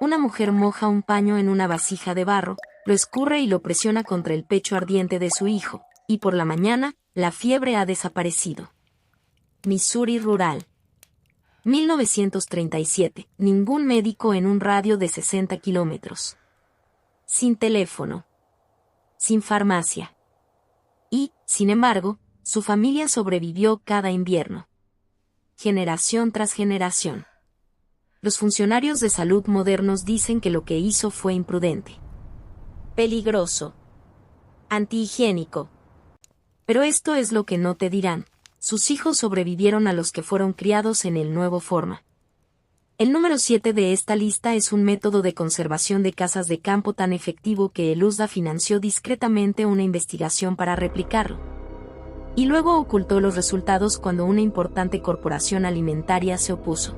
Una mujer moja un paño en una vasija de barro, lo escurre y lo presiona contra el pecho ardiente de su hijo, y por la mañana, la fiebre ha desaparecido. Missouri rural. 1937. Ningún médico en un radio de 60 kilómetros. Sin teléfono. Sin farmacia. Y, sin embargo, su familia sobrevivió cada invierno. Generación tras generación. Los funcionarios de salud modernos dicen que lo que hizo fue imprudente. Peligroso. Antihigiénico. Pero esto es lo que no te dirán. Sus hijos sobrevivieron a los que fueron criados en el nuevo forma. El número 7 de esta lista es un método de conservación de casas de campo tan efectivo que el USDA financió discretamente una investigación para replicarlo. Y luego ocultó los resultados cuando una importante corporación alimentaria se opuso.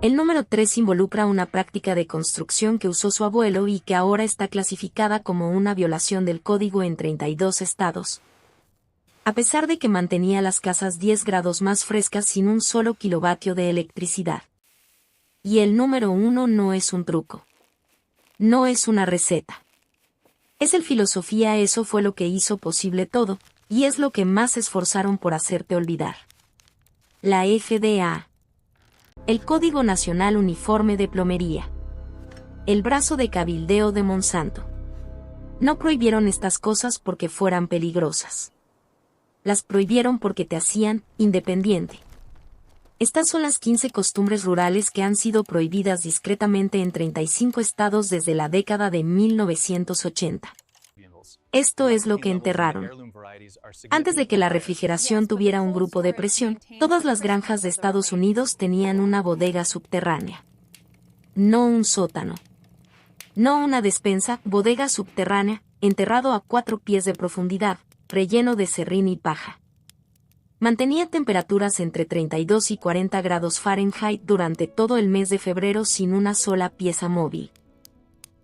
El número 3 involucra una práctica de construcción que usó su abuelo y que ahora está clasificada como una violación del código en 32 estados. A pesar de que mantenía las casas 10 grados más frescas sin un solo kilovatio de electricidad. Y el número 1 no es un truco. No es una receta. Es el filosofía, eso fue lo que hizo posible todo, y es lo que más se esforzaron por hacerte olvidar. La FDA. El Código Nacional Uniforme de Plomería. El brazo de cabildeo de Monsanto. No prohibieron estas cosas porque fueran peligrosas. Las prohibieron porque te hacían independiente. Estas son las 15 costumbres rurales que han sido prohibidas discretamente en 35 estados desde la década de 1980. Esto es lo que enterraron. Antes de que la refrigeración tuviera un grupo de presión, todas las granjas de Estados Unidos tenían una bodega subterránea. No un sótano. No una despensa, bodega subterránea, enterrado a 4 pies de profundidad, relleno de serrín y paja. Mantenía temperaturas entre 32 y 40 grados Fahrenheit durante todo el mes de febrero sin una sola pieza móvil.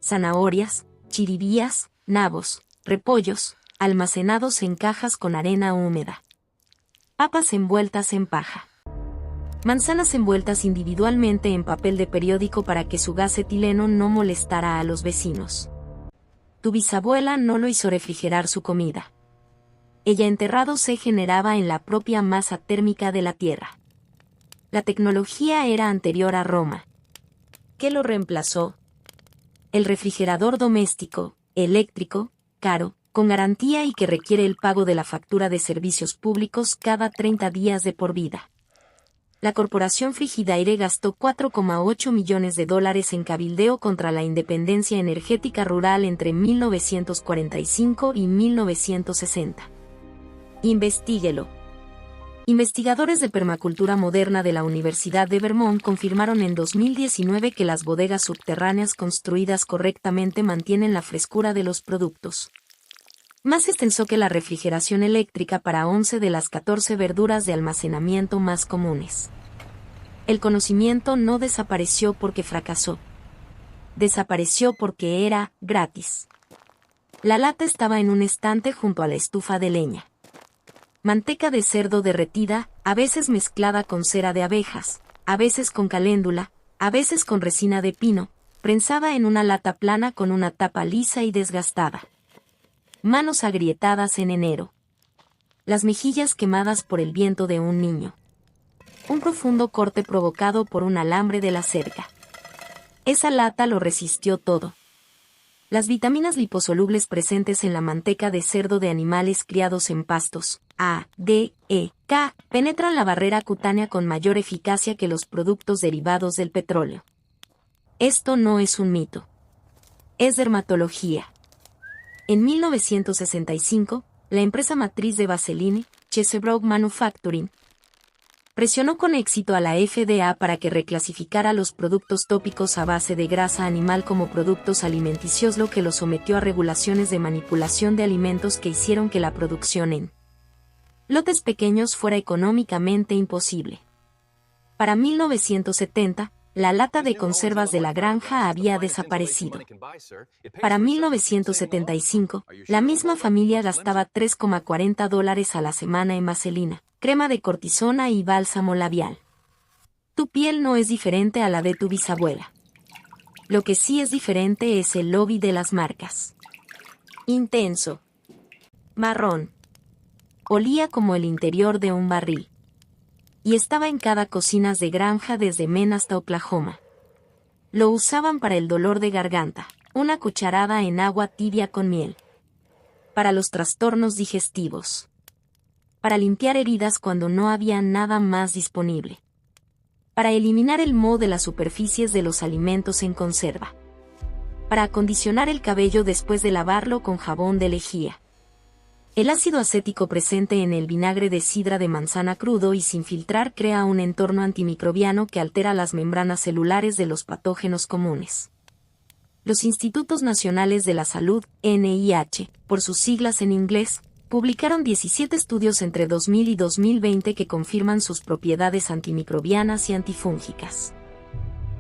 Zanahorias, chiribías, nabos, repollos, almacenados en cajas con arena húmeda. Papas envueltas en paja. Manzanas envueltas individualmente en papel de periódico para que su gas etileno no molestara a los vecinos. Tu bisabuela no lo hizo refrigerar su comida. Ella enterrado se generaba en la propia masa térmica de la tierra. La tecnología era anterior a Roma. ¿Qué lo reemplazó? El refrigerador doméstico, eléctrico, caro, con garantía y que requiere el pago de la factura de servicios públicos cada 30 días de por vida. La corporación Frigidaire gastó $4,8 millones en cabildeo contra la independencia energética rural entre 1945 y 1960. Investíguelo. Investigadores de permacultura moderna de la Universidad de Vermont confirmaron en 2019 que las bodegas subterráneas construidas correctamente mantienen la frescura de los productos. Más extenso que la refrigeración eléctrica para 11 de las 14 verduras de almacenamiento más comunes. El conocimiento no desapareció porque fracasó. Desapareció porque era gratis. La lata estaba en un estante junto a la estufa de leña. Manteca de cerdo derretida, a veces mezclada con cera de abejas, a veces con caléndula, a veces con resina de pino, prensada en una lata plana con una tapa lisa y desgastada. Manos agrietadas en enero. Las mejillas quemadas por el viento de un niño. Un profundo corte provocado por un alambre de la cerca. Esa lata lo resistió todo. Las vitaminas liposolubles presentes en la manteca de cerdo de animales criados en pastos, A, D, E, K, penetran la barrera cutánea con mayor eficacia que los productos derivados del petróleo. Esto no es un mito. Es dermatología. En 1965, la empresa matriz de Vaseline, Chesebrough Manufacturing, presionó con éxito a la FDA para que reclasificara los productos tópicos a base de grasa animal como productos alimenticios, lo que los sometió a regulaciones de manipulación de alimentos que hicieron que la producción en lotes pequeños fuera económicamente imposible. Para 1970, la lata de conservas de la granja había desaparecido. Para 1975, la misma familia gastaba $3,40 a la semana en vaselina, crema de cortisona y bálsamo labial. Tu piel no es diferente a la de tu bisabuela. Lo que sí es diferente es el lobby de las marcas. Intenso. Marrón. Olía como el interior de un barril. Y estaba en cada cocina de granja desde Maine hasta Oklahoma. Lo usaban para el dolor de garganta, una cucharada en agua tibia con miel. Para los trastornos digestivos. Para limpiar heridas cuando no había nada más disponible. Para eliminar el moho de las superficies de los alimentos en conserva. Para acondicionar el cabello después de lavarlo con jabón de lejía. El ácido acético presente en el vinagre de sidra de manzana crudo y sin filtrar crea un entorno antimicrobiano que altera las membranas celulares de los patógenos comunes. Los Institutos Nacionales de la Salud, NIH, por sus siglas en inglés, publicaron 17 estudios entre 2000 y 2020 que confirman sus propiedades antimicrobianas y antifúngicas.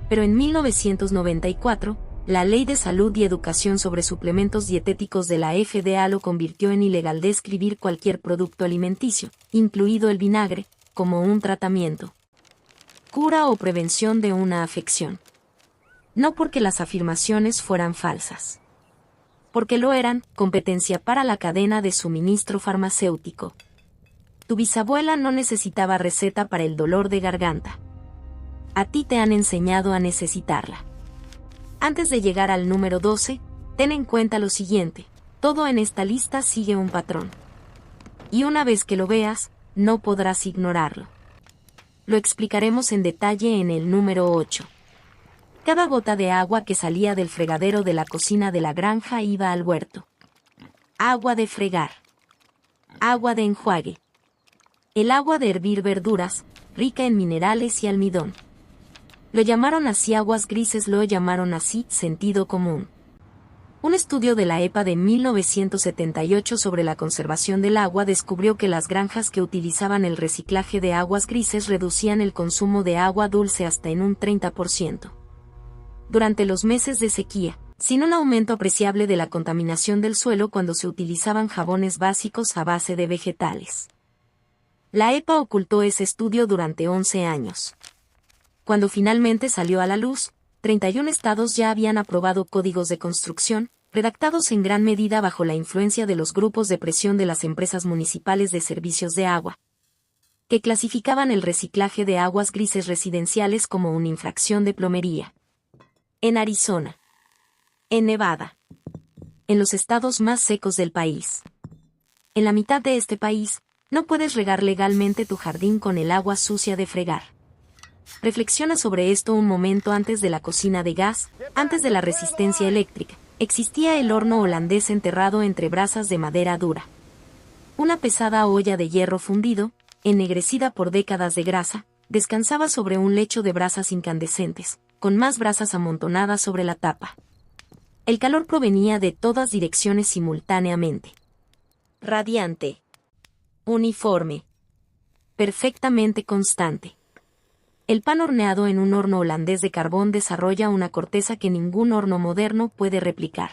Pero en 1994, la Ley de Salud y Educación sobre Suplementos Dietéticos de la FDA lo convirtió en ilegal describir cualquier producto alimenticio, incluido el vinagre, como un tratamiento, cura o prevención de una afección. No porque las afirmaciones fueran falsas. Porque lo eran, competencia para la cadena de suministro farmacéutico. Tu bisabuela no necesitaba receta para el dolor de garganta. A ti te han enseñado a necesitarla. Antes de llegar al número 12, ten en cuenta lo siguiente, todo en esta lista sigue un patrón. Y una vez que lo veas, no podrás ignorarlo. Lo explicaremos en detalle en el número 8. Cada gota de agua que salía del fregadero de la cocina de la granja iba al huerto. Agua de fregar. Agua de enjuague. El agua de hervir verduras, rica en minerales y almidón. Lo llamaron así aguas grises, lo llamaron así sentido común. Un estudio de la EPA de 1978 sobre la conservación del agua descubrió que las granjas que utilizaban el reciclaje de aguas grises reducían el consumo de agua dulce hasta en un 30%. Durante los meses de sequía, sin un aumento apreciable de la contaminación del suelo cuando se utilizaban jabones básicos a base de vegetales. La EPA ocultó ese estudio durante 11 años. Cuando finalmente salió a la luz, 31 estados ya habían aprobado códigos de construcción, redactados en gran medida bajo la influencia de los grupos de presión de las empresas municipales de servicios de agua, que clasificaban el reciclaje de aguas grises residenciales como una infracción de plomería. En Arizona. En Nevada. En los estados más secos del país. En la mitad de este país, no puedes regar legalmente tu jardín con el agua sucia de fregar. Reflexiona sobre esto un momento. Antes de la cocina de gas, antes de la resistencia eléctrica, existía el horno holandés enterrado entre brasas de madera dura. Una pesada olla de hierro fundido, ennegrecida por décadas de grasa, descansaba sobre un lecho de brasas incandescentes, con más brasas amontonadas sobre la tapa. El calor provenía de todas direcciones simultáneamente. Radiante. Uniforme. Perfectamente constante. El pan horneado en un horno holandés de carbón desarrolla una corteza que ningún horno moderno puede replicar.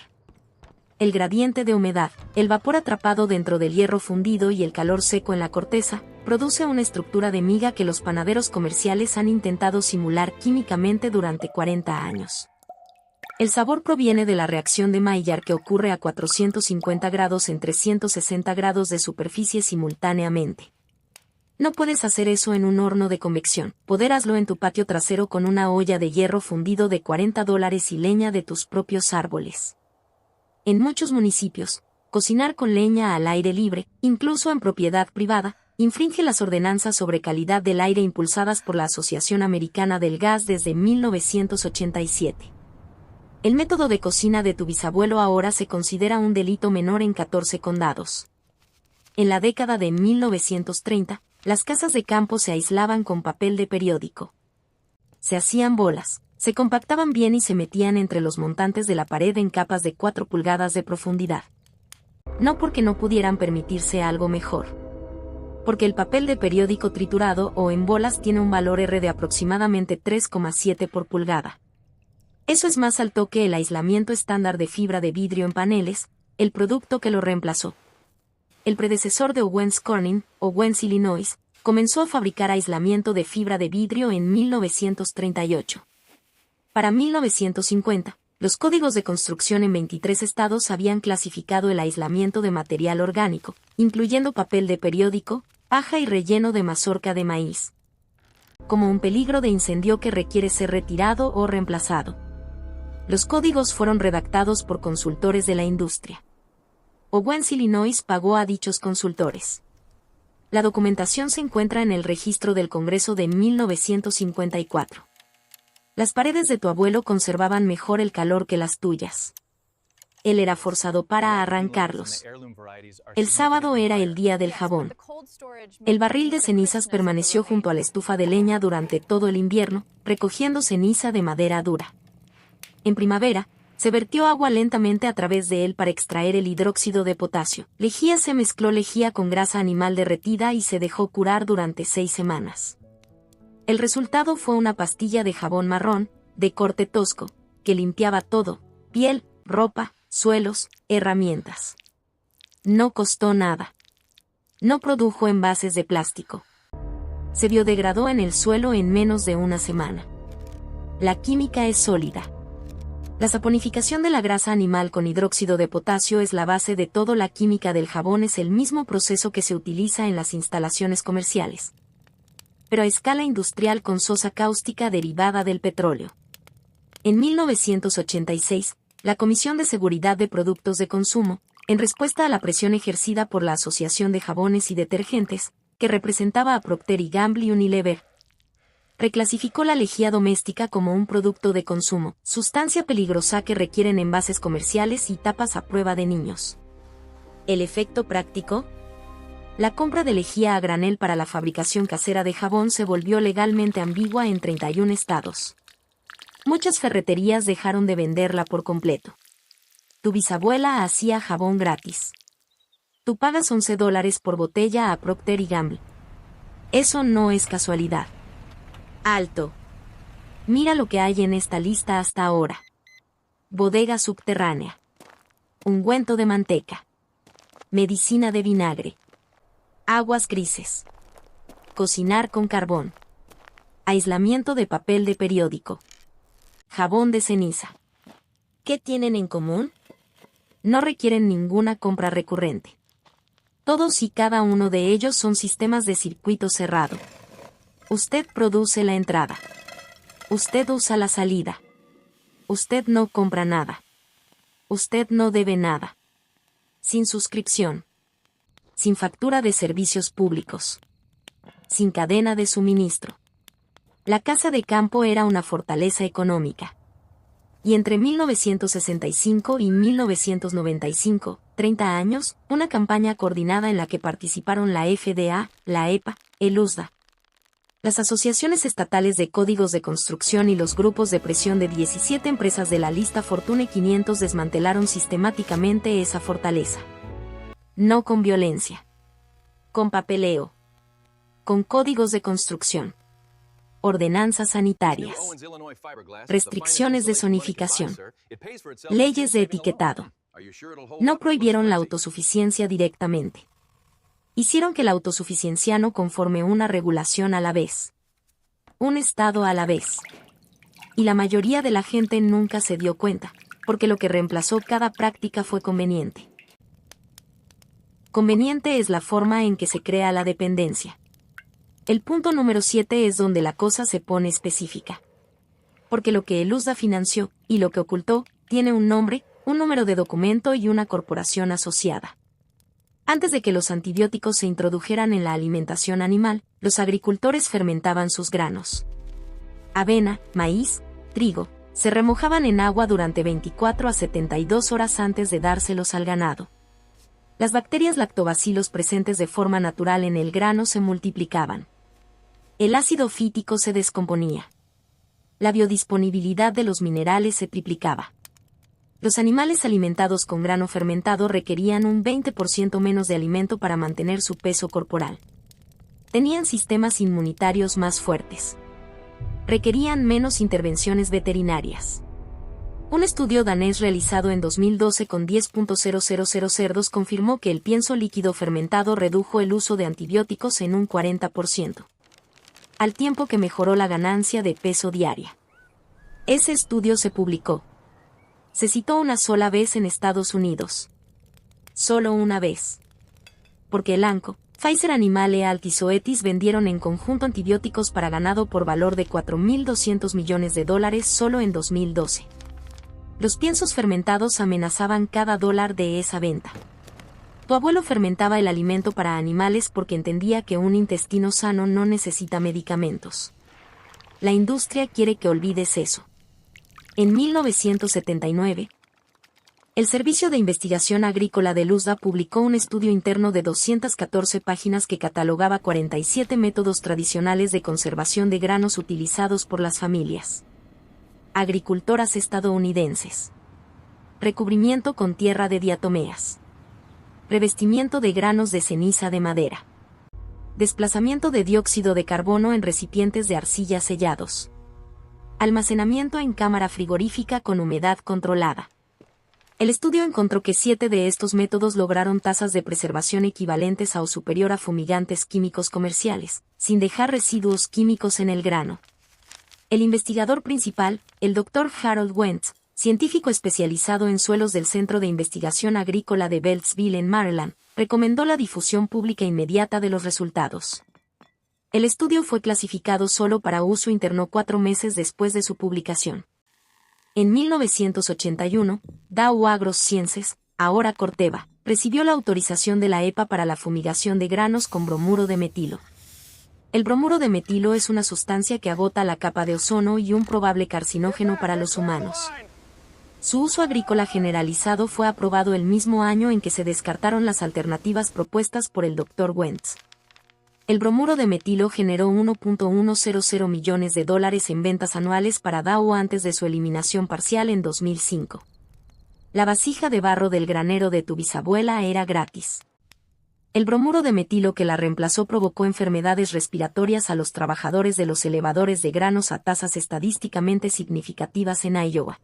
El gradiente de humedad, el vapor atrapado dentro del hierro fundido y el calor seco en la corteza, produce una estructura de miga que los panaderos comerciales han intentado simular químicamente durante 40 años. El sabor proviene de la reacción de Maillard que ocurre a 450 grados en 360 grados de superficie simultáneamente. No puedes hacer eso en un horno de convección, hazlo en tu patio trasero con una olla de hierro fundido de $40 y leña de tus propios árboles. En muchos municipios, cocinar con leña al aire libre, incluso en propiedad privada, infringe las ordenanzas sobre calidad del aire impulsadas por la Asociación Americana del Gas desde 1987. El método de cocina de tu bisabuelo ahora se considera un delito menor en 14 condados. En la década de 1930, las casas de campo se aislaban con papel de periódico. Se hacían bolas, se compactaban bien y se metían entre los montantes de la pared en capas de 4 pulgadas de profundidad. No porque no pudieran permitirse algo mejor. Porque el papel de periódico triturado o en bolas tiene un valor R de aproximadamente 3,7 por pulgada. Eso es más alto que el aislamiento estándar de fibra de vidrio en paneles, el producto que lo reemplazó. El predecesor de Owens Corning, Owens Illinois, comenzó a fabricar aislamiento de fibra de vidrio en 1938. Para 1950, los códigos de construcción en 23 estados habían clasificado el aislamiento de material orgánico, incluyendo papel de periódico, paja y relleno de mazorca de maíz, como un peligro de incendio que requiere ser retirado o reemplazado. Los códigos fueron redactados por consultores de la industria. Owens, Illinois pagó a dichos consultores. La documentación se encuentra en el registro del Congreso de 1954. Las paredes de tu abuelo conservaban mejor el calor que las tuyas. Él era forzado para arrancarlos. El sábado era el día del jabón. El barril de cenizas permaneció junto a la estufa de leña durante todo el invierno, recogiendo ceniza de madera dura. En primavera, se vertió agua lentamente a través de él para extraer el hidróxido de potasio. Lejía se mezcló lejía con grasa animal derretida y se dejó curar durante 6 semanas. El resultado fue una pastilla de jabón marrón, de corte tosco, que limpiaba todo: piel, ropa, suelos, herramientas. No costó nada. No produjo envases de plástico. Se biodegradó en el suelo en menos de una semana. La química es sólida. La saponificación de la grasa animal con hidróxido de potasio es la base de todo. La química del jabón es el mismo proceso que se utiliza en las instalaciones comerciales, pero a escala industrial con sosa cáustica derivada del petróleo. En 1986, la Comisión de Seguridad de Productos de Consumo, en respuesta a la presión ejercida por la Asociación de Jabones y Detergentes, que representaba a Procter y Gamble y Unilever, reclasificó la lejía doméstica como un producto de consumo, sustancia peligrosa que requieren envases comerciales y tapas a prueba de niños. ¿El efecto práctico? La compra de lejía a granel para la fabricación casera de jabón se volvió legalmente ambigua en 31 estados. Muchas ferreterías dejaron de venderla por completo. Tu bisabuela hacía jabón gratis. Tú pagas $11 por botella a Procter y Gamble. Eso no es casualidad. Alto. Mira lo que hay en esta lista hasta ahora. Bodega subterránea. Ungüento de manteca. Medicina de vinagre. Aguas grises. Cocinar con carbón. Aislamiento de papel de periódico. Jabón de ceniza. ¿Qué tienen en común? No requieren ninguna compra recurrente. Todos y cada uno de ellos son sistemas de circuito cerrado. Usted produce la entrada. Usted usa la salida. Usted no compra nada. Usted no debe nada. Sin suscripción. Sin factura de servicios públicos. Sin cadena de suministro. La casa de campo era una fortaleza económica. Y entre 1965 y 1995, 30 años, una campaña coordinada en la que participaron la FDA, la EPA, el USDA, las asociaciones estatales de códigos de construcción y los grupos de presión de 17 empresas de la lista Fortune 500 desmantelaron sistemáticamente esa fortaleza. No con violencia. Con papeleo. Con códigos de construcción. Ordenanzas sanitarias. Restricciones de zonificación. Leyes de etiquetado. No prohibieron la autosuficiencia directamente. Hicieron que la autosuficiencia no conforme una regulación a la vez. Un estado a la vez. Y la mayoría de la gente nunca se dio cuenta, porque lo que reemplazó cada práctica fue conveniente. Conveniente es la forma en que se crea la dependencia. El punto número 7 es donde la cosa se pone específica. Porque lo que el USDA financió, y lo que ocultó, tiene un nombre, un número de documento y una corporación asociada. Antes de que los antibióticos se introdujeran en la alimentación animal, los agricultores fermentaban sus granos. Avena, maíz, trigo, se remojaban en agua durante 24 a 72 horas antes de dárselos al ganado. Las bacterias lactobacilos presentes de forma natural en el grano se multiplicaban. El ácido fítico se descomponía. La biodisponibilidad de los minerales se triplicaba. Los animales alimentados con grano fermentado requerían un 20% menos de alimento para mantener su peso corporal. Tenían sistemas inmunitarios más fuertes. Requerían menos intervenciones veterinarias. Un estudio danés realizado en 2012 con 10.000 cerdos confirmó que el pienso líquido fermentado redujo el uso de antibióticos en un 40%, al tiempo que mejoró la ganancia de peso diaria. Ese estudio se publicó. Se citó una sola vez en Estados Unidos. Solo una vez. Porque Elanco, Pfizer Animale Health y Zoetis vendieron en conjunto antibióticos para ganado por valor de $4.200 millones solo en 2012. Los piensos fermentados amenazaban cada dólar de esa venta. Tu abuelo fermentaba el alimento para animales porque entendía que un intestino sano no necesita medicamentos. La industria quiere que olvides eso. En 1979, el Servicio de Investigación Agrícola del USA publicó un estudio interno de 214 páginas que catalogaba 47 métodos tradicionales de conservación de granos utilizados por las familias agricultoras estadounidenses. Recubrimiento con tierra de diatomeas. Revestimiento de granos de ceniza de madera. Desplazamiento de dióxido de carbono en recipientes de arcilla sellados. Almacenamiento en cámara frigorífica con humedad controlada. El estudio encontró que 7 de estos métodos lograron tasas de preservación equivalentes a o superior a fumigantes químicos comerciales, sin dejar residuos químicos en el grano. El investigador principal, el Dr. Harold Wentz, científico especializado en suelos del Centro de Investigación Agrícola de Beltsville en Maryland, recomendó la difusión pública inmediata de los resultados. El estudio fue clasificado solo para uso interno 4 meses después de su publicación. En 1981, Dow AgroSciences, ahora Corteva, recibió la autorización de la EPA para la fumigación de granos con bromuro de metilo. El bromuro de metilo es una sustancia que agota la capa de ozono y un probable carcinógeno para los humanos. Su uso agrícola generalizado fue aprobado el mismo año en que se descartaron las alternativas propuestas por el Dr. Wentz. El bromuro de metilo generó $1.100 millones en ventas anuales para Dow antes de su eliminación parcial en 2005. La vasija de barro del granero de tu bisabuela era gratis. El bromuro de metilo que la reemplazó provocó enfermedades respiratorias a los trabajadores de los elevadores de granos a tasas estadísticamente significativas en Iowa,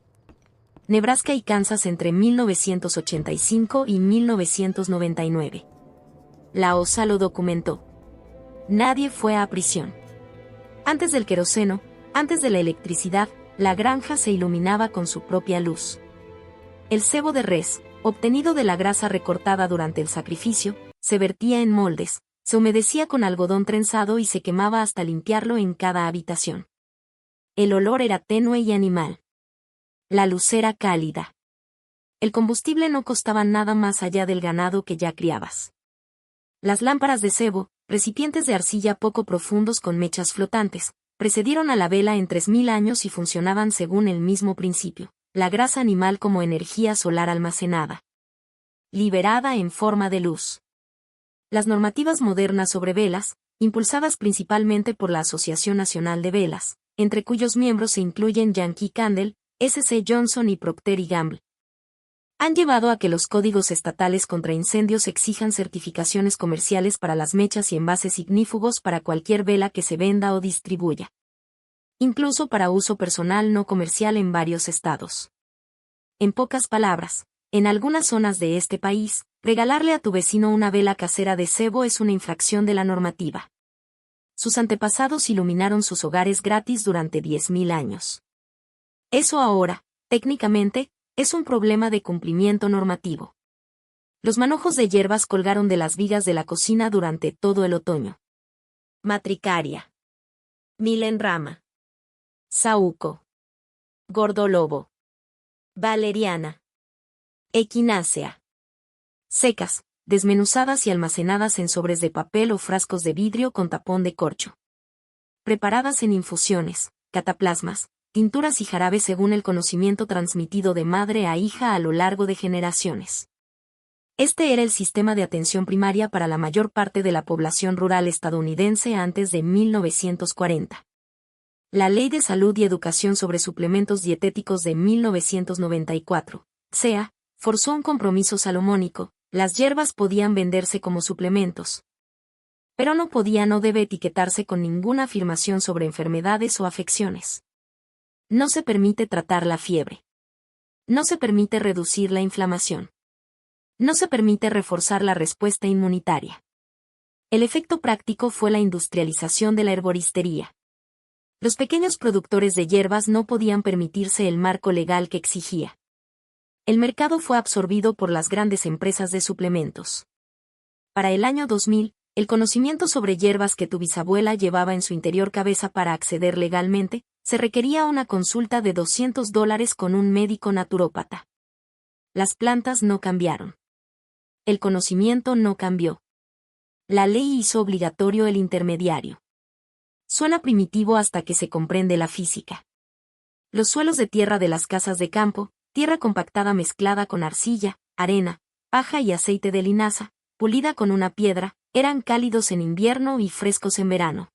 Nebraska y Kansas entre 1985 y 1999. La OSA lo documentó. Nadie fue a prisión. Antes del queroseno, antes de la electricidad, la granja se iluminaba con su propia luz. El sebo de res, obtenido de la grasa recortada durante el sacrificio, se vertía en moldes, se humedecía con algodón trenzado y se quemaba hasta limpiarlo en cada habitación. El olor era tenue y animal. La luz era cálida. El combustible no costaba nada más allá del ganado que ya criabas. Las lámparas de sebo, recipientes de arcilla poco profundos con mechas flotantes, precedieron a la vela en 3000 años y funcionaban según el mismo principio, la grasa animal como energía solar almacenada, liberada en forma de luz. Las normativas modernas sobre velas, impulsadas principalmente por la Asociación Nacional de Velas, entre cuyos miembros se incluyen Yankee Candle, S.C. Johnson y Procter y Gamble, han llevado a que los códigos estatales contra incendios exijan certificaciones comerciales para las mechas y envases ignífugos para cualquier vela que se venda o distribuya. Incluso para uso personal no comercial en varios estados. En pocas palabras, en algunas zonas de este país, regalarle a tu vecino una vela casera de sebo es una infracción de la normativa. Sus antepasados iluminaron sus hogares gratis durante 10.000 años. Eso ahora, técnicamente, es un problema de cumplimiento normativo. Los manojos de hierbas colgaron de las vigas de la cocina durante todo el otoño. Matricaria. Milenrama. Saúco. Gordolobo. Valeriana. Equinácea. Secas, desmenuzadas y almacenadas en sobres de papel o frascos de vidrio con tapón de corcho. Preparadas en infusiones, cataplasmas, tinturas y jarabes según el conocimiento transmitido de madre a hija a lo largo de generaciones. Este era el sistema de atención primaria para la mayor parte de la población rural estadounidense antes de 1940. La Ley de Salud y Educación sobre Suplementos Dietéticos de 1994, SEA, forzó un compromiso salomónico: las hierbas podían venderse como suplementos, pero no podían o debe etiquetarse con ninguna afirmación sobre enfermedades o afecciones. No se permite tratar la fiebre. No se permite reducir la inflamación. No se permite reforzar la respuesta inmunitaria. El efecto práctico fue la industrialización de la herboristería. Los pequeños productores de hierbas no podían permitirse el marco legal que exigía. El mercado fue absorbido por las grandes empresas de suplementos. Para el año 2000, el conocimiento sobre hierbas que tu bisabuela llevaba en su interior cabeza para acceder legalmente, se requería una consulta de $200 con un médico naturópata. Las plantas no cambiaron. El conocimiento no cambió. La ley hizo obligatorio el intermediario. Suena primitivo hasta que se comprende la física. Los suelos de tierra de las casas de campo, tierra compactada mezclada con arcilla, arena, paja y aceite de linaza, pulida con una piedra, eran cálidos en invierno y frescos en verano.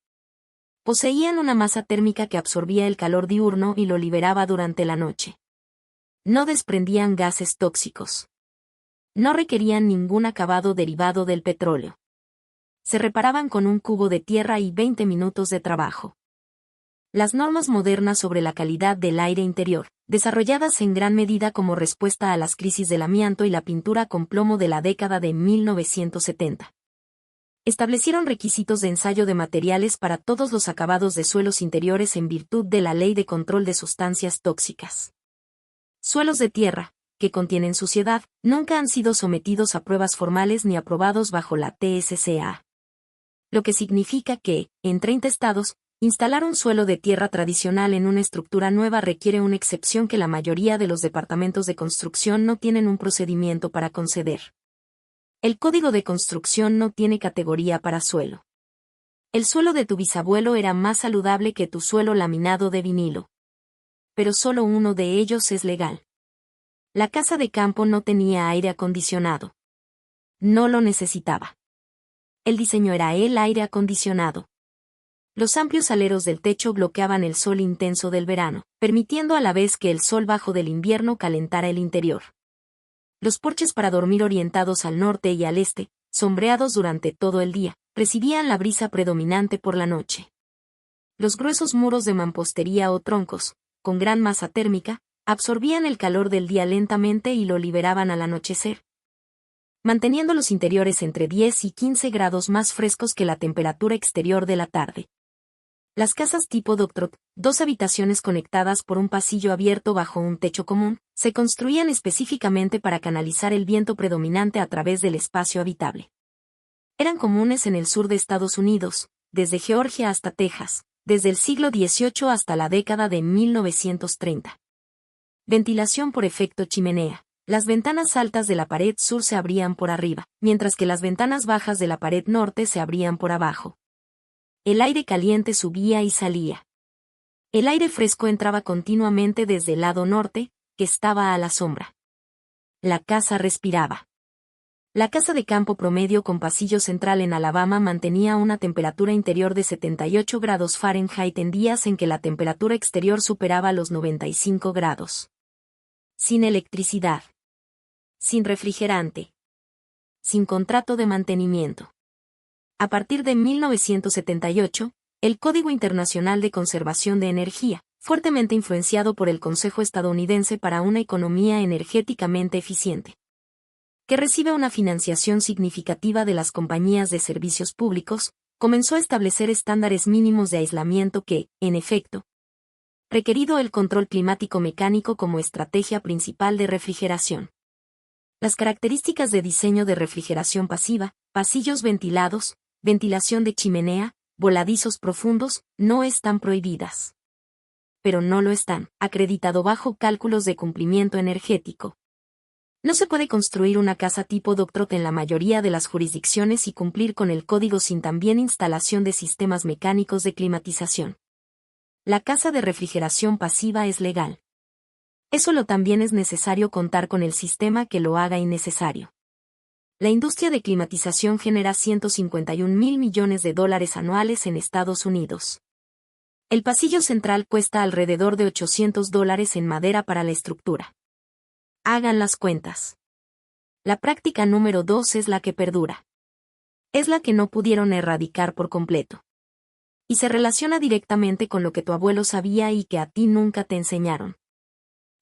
Poseían una masa térmica que absorbía el calor diurno y lo liberaba durante la noche. No desprendían gases tóxicos. No requerían ningún acabado derivado del petróleo. Se reparaban con un cubo de tierra y 20 minutos de trabajo. Las normas modernas sobre la calidad del aire interior, desarrolladas en gran medida como respuesta a las crisis del amianto y la pintura con plomo de la década de 1970. Establecieron requisitos de ensayo de materiales para todos los acabados de suelos interiores en virtud de la Ley de Control de Sustancias Tóxicas. Suelos de tierra, que contienen suciedad, nunca han sido sometidos a pruebas formales ni aprobados bajo la TSCA. Lo que significa que, en 30 estados, instalar un suelo de tierra tradicional en una estructura nueva requiere una excepción que la mayoría de los departamentos de construcción no tienen un procedimiento para conceder. El Código de Construcción no tiene categoría para suelo. El suelo de tu bisabuelo era más saludable que tu suelo laminado de vinilo. Pero solo uno de ellos es legal. La casa de campo no tenía aire acondicionado. No lo necesitaba. El diseño era el aire acondicionado. Los amplios aleros del techo bloqueaban el sol intenso del verano, permitiendo a la vez que el sol bajo del invierno calentara el interior. Los porches para dormir orientados al norte y al este, sombreados durante todo el día, recibían la brisa predominante por la noche. Los gruesos muros de mampostería o troncos, con gran masa térmica, absorbían el calor del día lentamente y lo liberaban al anochecer, manteniendo los interiores entre 10 y 15 grados más frescos que la temperatura exterior de la tarde. Las casas tipo Doctrot, 2 habitaciones conectadas por un pasillo abierto bajo un techo común, se construían específicamente para canalizar el viento predominante a través del espacio habitable. Eran comunes en el sur de Estados Unidos, desde Georgia hasta Texas, desde el siglo XVIII hasta la década de 1930. Ventilación por efecto chimenea. Las ventanas altas de la pared sur se abrían por arriba, mientras que las ventanas bajas de la pared norte se abrían por abajo. El aire caliente subía y salía. El aire fresco entraba continuamente desde el lado norte, que estaba a la sombra. La casa respiraba. La casa de campo promedio con pasillo central en Alabama mantenía una temperatura interior de 78 grados Fahrenheit en días en que la temperatura exterior superaba los 95 grados. Sin electricidad. Sin refrigerante. Sin contrato de mantenimiento. A partir de 1978, el Código Internacional de Conservación de Energía, fuertemente influenciado por el Consejo Estadounidense para una Economía Energéticamente Eficiente, que recibe una financiación significativa de las compañías de servicios públicos, comenzó a establecer estándares mínimos de aislamiento que, en efecto, requerido el control climático mecánico como estrategia principal de refrigeración. Las características de diseño de refrigeración pasiva, pasillos ventilados, ventilación de chimenea, voladizos profundos, no están prohibidas. Pero no lo están, acreditado bajo cálculos de cumplimiento energético. No se puede construir una casa tipo Doctrot en la mayoría de las jurisdicciones y cumplir con el código sin también instalación de sistemas mecánicos de climatización. La casa de refrigeración pasiva es legal. Solo también es necesario contar con el sistema que lo haga innecesario. La industria de climatización genera $151.000 millones anuales en Estados Unidos. El pasillo central cuesta alrededor de $800 en madera para la estructura. Hagan las cuentas. La práctica número 2 es la que perdura. Es la que no pudieron erradicar por completo. Y se relaciona directamente con lo que tu abuelo sabía y que a ti nunca te enseñaron.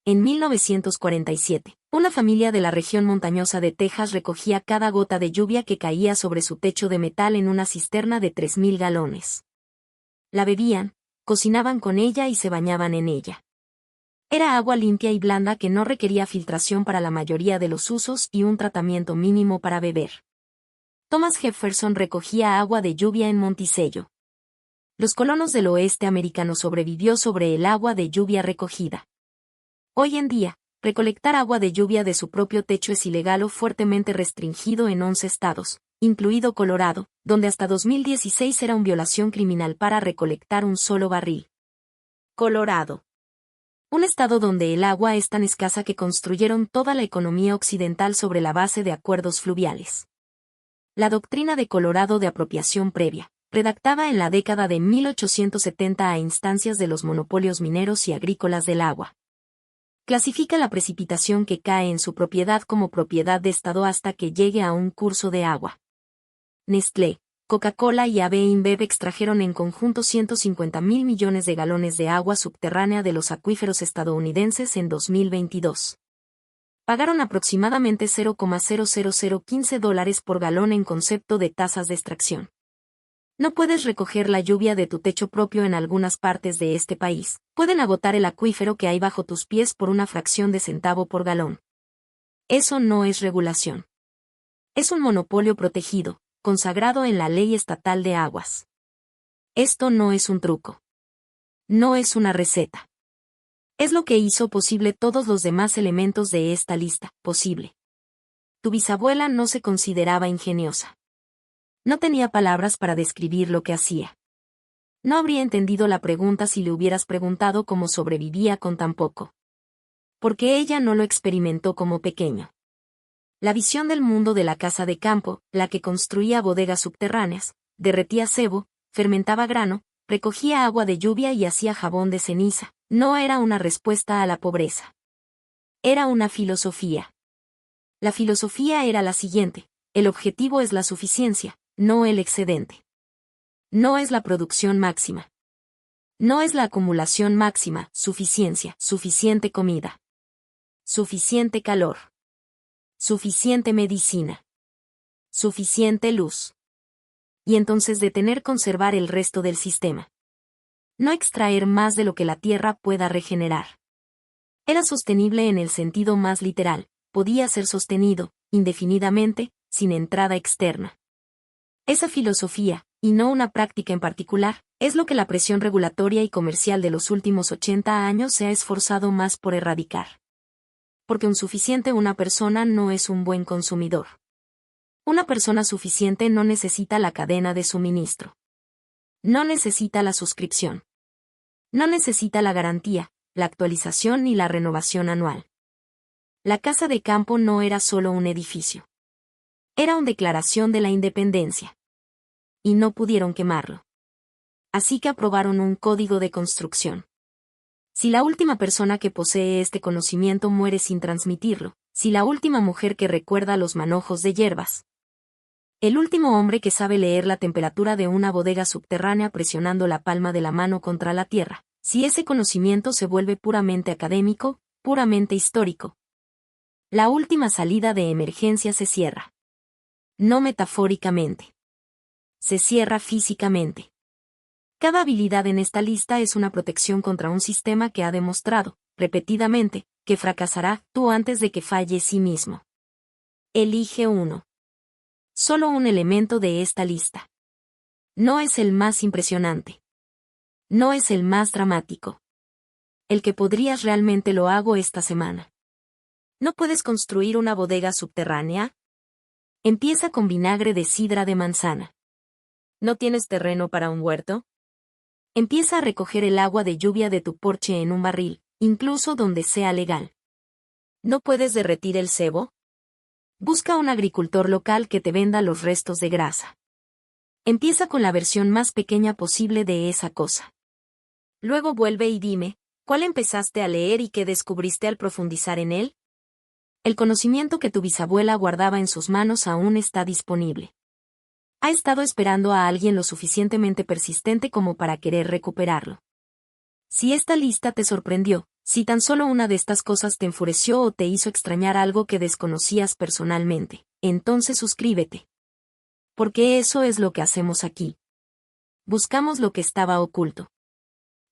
En 1947, una familia de la región montañosa de Texas recogía cada gota de lluvia que caía sobre su techo de metal en una cisterna de 3.000 galones. La bebían, cocinaban con ella y se bañaban en ella. Era agua limpia y blanda que no requería filtración para la mayoría de los usos y un tratamiento mínimo para beber. Thomas Jefferson recogía agua de lluvia en Monticello. Los colonos del oeste americano sobrevivió sobre el agua de lluvia recogida. Hoy en día, recolectar agua de lluvia de su propio techo es ilegal o fuertemente restringido en 11 estados, incluido Colorado, donde hasta 2016 era una violación criminal para recolectar un solo barril. Colorado. Un estado donde el agua es tan escasa que construyeron toda la economía occidental sobre la base de acuerdos fluviales. La doctrina de Colorado de apropiación previa, redactada en la década de 1870 a instancias de los monopolios mineros y agrícolas del agua, clasifica la precipitación que cae en su propiedad como propiedad de Estado hasta que llegue a un curso de agua. Nestlé, Coca-Cola y AB InBev extrajeron en conjunto 150.000 millones de galones de agua subterránea de los acuíferos estadounidenses en 2022. Pagaron aproximadamente $0,00015 por galón en concepto de tasas de extracción. No puedes recoger la lluvia de tu techo propio en algunas partes de este país. Pueden agotar el acuífero que hay bajo tus pies por una fracción de centavo por galón. Eso no es regulación. Es un monopolio protegido, consagrado en la Ley Estatal de Aguas. Esto no es un truco. No es una receta. Es lo que hizo posible todos los demás elementos de esta lista, posible. Tu bisabuela no se consideraba ingeniosa. No tenía palabras para describir lo que hacía. No habría entendido la pregunta si le hubieras preguntado cómo sobrevivía con tan poco. Porque ella no lo experimentó como pequeño. La visión del mundo de la casa de campo, la que construía bodegas subterráneas, derretía cebo, fermentaba grano, recogía agua de lluvia y hacía jabón de ceniza, no era una respuesta a la pobreza. Era una filosofía. La filosofía era la siguiente: el objetivo es la suficiencia, no el excedente. No es la producción máxima. No es la acumulación máxima, suficiencia, suficiente comida. Suficiente calor. Suficiente medicina. Suficiente luz. Y entonces detener conservar el resto del sistema. No extraer más de lo que la tierra pueda regenerar. Era sostenible en el sentido más literal, podía ser sostenido, indefinidamente, sin entrada externa. Esa filosofía, y no una práctica en particular, es lo que la presión regulatoria y comercial de los últimos 80 años se ha esforzado más por erradicar. Porque una persona no es un buen consumidor. Una persona suficiente no necesita la cadena de suministro. No necesita la suscripción. No necesita la garantía, la actualización ni la renovación anual. La casa de campo no era solo un edificio. Era una declaración de la independencia. Y no pudieron quemarlo. Así que aprobaron un código de construcción. Si la última persona que posee este conocimiento muere sin transmitirlo, si la última mujer que recuerda los manojos de hierbas, el último hombre que sabe leer la temperatura de una bodega subterránea presionando la palma de la mano contra la tierra, si ese conocimiento se vuelve puramente académico, puramente histórico, la última salida de emergencia se cierra. No metafóricamente. Se cierra físicamente. Cada habilidad en esta lista es una protección contra un sistema que ha demostrado, repetidamente, que fracasará tú antes de que falle sí mismo. Elige uno. Solo un elemento de esta lista. No es el más impresionante. No es el más dramático. El que podrías realmente lo hago esta semana. ¿No puedes construir una bodega subterránea? Empieza con vinagre de sidra de manzana. ¿No tienes terreno para un huerto? Empieza a recoger el agua de lluvia de tu porche en un barril, incluso donde sea legal. ¿No puedes derretir el cebo? Busca un agricultor local que te venda los restos de grasa. Empieza con la versión más pequeña posible de esa cosa. Luego vuelve y dime, ¿cuál empezaste a leer y qué descubriste al profundizar en él? El conocimiento que tu bisabuela guardaba en sus manos aún está disponible. Ha estado esperando a alguien lo suficientemente persistente como para querer recuperarlo. Si esta lista te sorprendió, si tan solo una de estas cosas te enfureció o te hizo extrañar algo que desconocías personalmente, entonces suscríbete. Porque eso es lo que hacemos aquí. Buscamos lo que estaba oculto.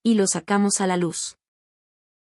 Y lo sacamos a la luz.